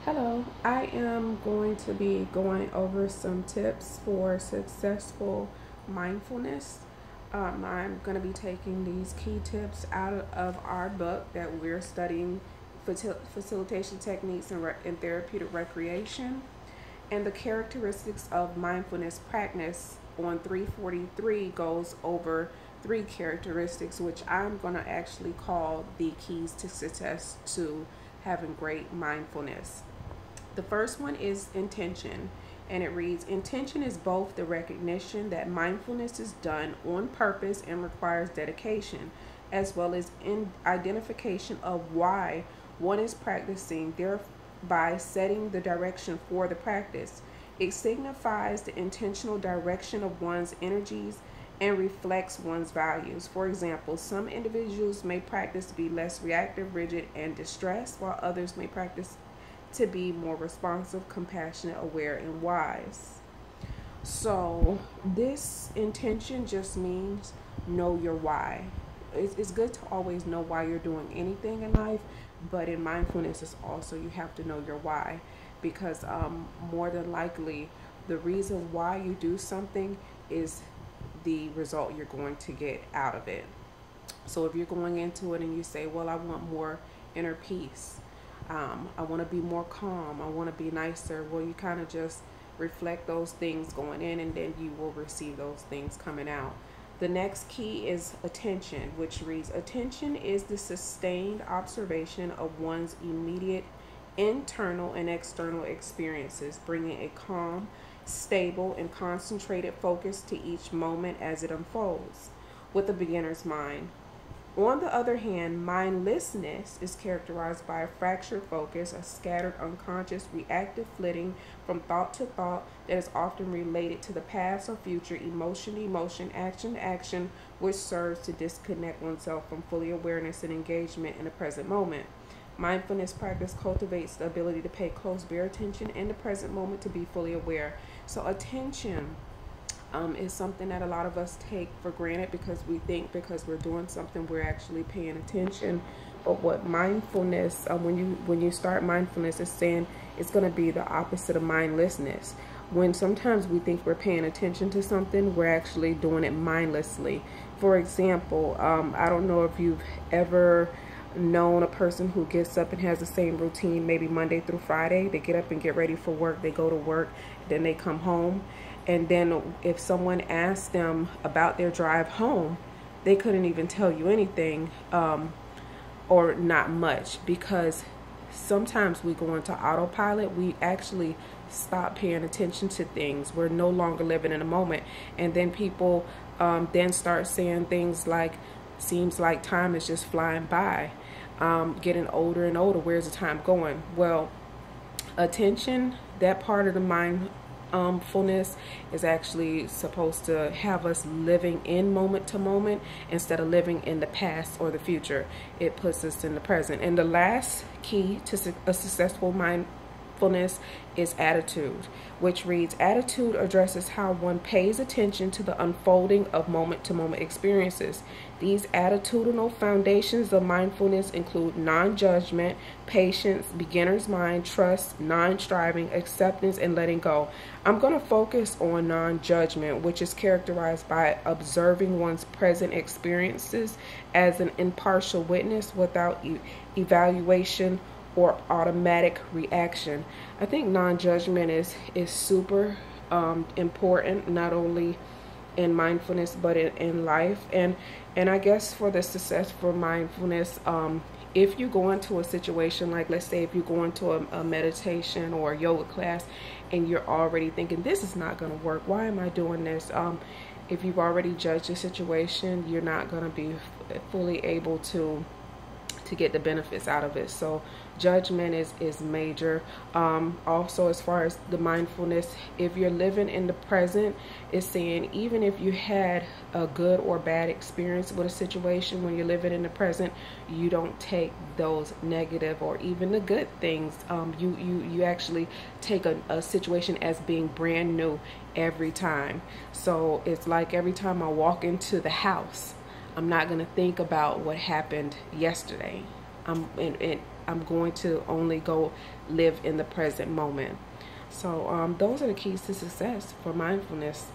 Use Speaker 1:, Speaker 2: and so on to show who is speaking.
Speaker 1: Hello, I am going to be going over some tips for successful mindfulness. I'm going to be taking these key tips out of our book that we're studying facilitation techniques and therapeutic recreation. And the characteristics of mindfulness practice on 343 goes over three characteristics, which I'm going to actually call the keys to success to having great mindfulness. The first one is intention, and it reads: intention is both the recognition that mindfulness is done on purpose and requires dedication, as well as identification of why one is practicing, thereby setting the direction for the practice. It signifies the intentional direction of one's energies and reflects one's values. For example, some individuals may practice to be less reactive, rigid, and distressed, while others may practice to be more responsive, compassionate, aware, and wise. So, this intention just means know your why. It's good to always know why you're doing anything in life, but in mindfulness, it's also you have to know your why because more than likely, the reason why you do something is the result you're going to get out of it. So, if you're going into it and you say, well, I want more inner peace, I want to be more calm, I want to be nicer. Well, you kind of just reflect those things going in, and then you will receive those things coming out. The next key is attention, which reads: attention is the sustained observation of one's immediate internal and external experiences, bringing a calm, stable, and concentrated focus to each moment as it unfolds. With a beginner's mind, on the other hand, mindlessness is characterized by a fractured focus, a scattered, unconscious, reactive flitting from thought to thought that is often related to the past or future, emotion to emotion, action to action, which serves to disconnect oneself from fully awareness and engagement in the present moment. Mindfulness practice cultivates the ability to pay close, bare attention in the present moment to be fully aware. So, attention is something that a lot of us take for granted because we think because we're doing something we're actually paying attention. But what mindfulness, when you start mindfulness, is saying it's going to be the opposite of mindlessness. When sometimes we think we're paying attention to something, we're actually doing it mindlessly. For example, I don't know if you've ever known a person who gets up and has the same routine, maybe Monday through Friday. They get up and get ready for work, they go to work, then they come home. And then if someone asked them about their drive home, they couldn't even tell you anything, or not much, because sometimes we go into autopilot. We actually stop paying attention to things. We're no longer living in a moment. And then people then start saying things like, seems like time is just flying by, getting older and older. Where's the time going? Well, attention, that part of the mindfulness is actually supposed to have us living in moment to moment instead of living in the past or the future. It puts us in the present. And the last key to a successful mindfulness is attitude, which reads: attitude addresses how one pays attention to the unfolding of moment-to-moment experiences. These attitudinal foundations of mindfulness include non-judgment, patience, beginner's mind, trust, non-striving, acceptance, and letting go. I'm going to focus on non-judgment, which is characterized by observing one's present experiences as an impartial witness without evaluation or automatic reaction. I think non-judgment is super important, not only in mindfulness but in life. And I guess for the success for mindfulness, if you go into a situation, like let's say if you go into a meditation or a yoga class and you're already thinking, this is not going to work, why am I doing this? If you've already judged the situation, you're not going to be fully able to get the benefits out of it. So judgment is major. Also, as far as the mindfulness, if you're living in the present, it's saying even if you had a good or bad experience with a situation, when you're living in the present, you don't take those negative or even the good things. You actually take a situation as being brand new every time. So it's like every time I walk into the house, I'm not going to think about what happened yesterday. I'm going to only go live in the present moment. So those are the keys to success for mindfulness.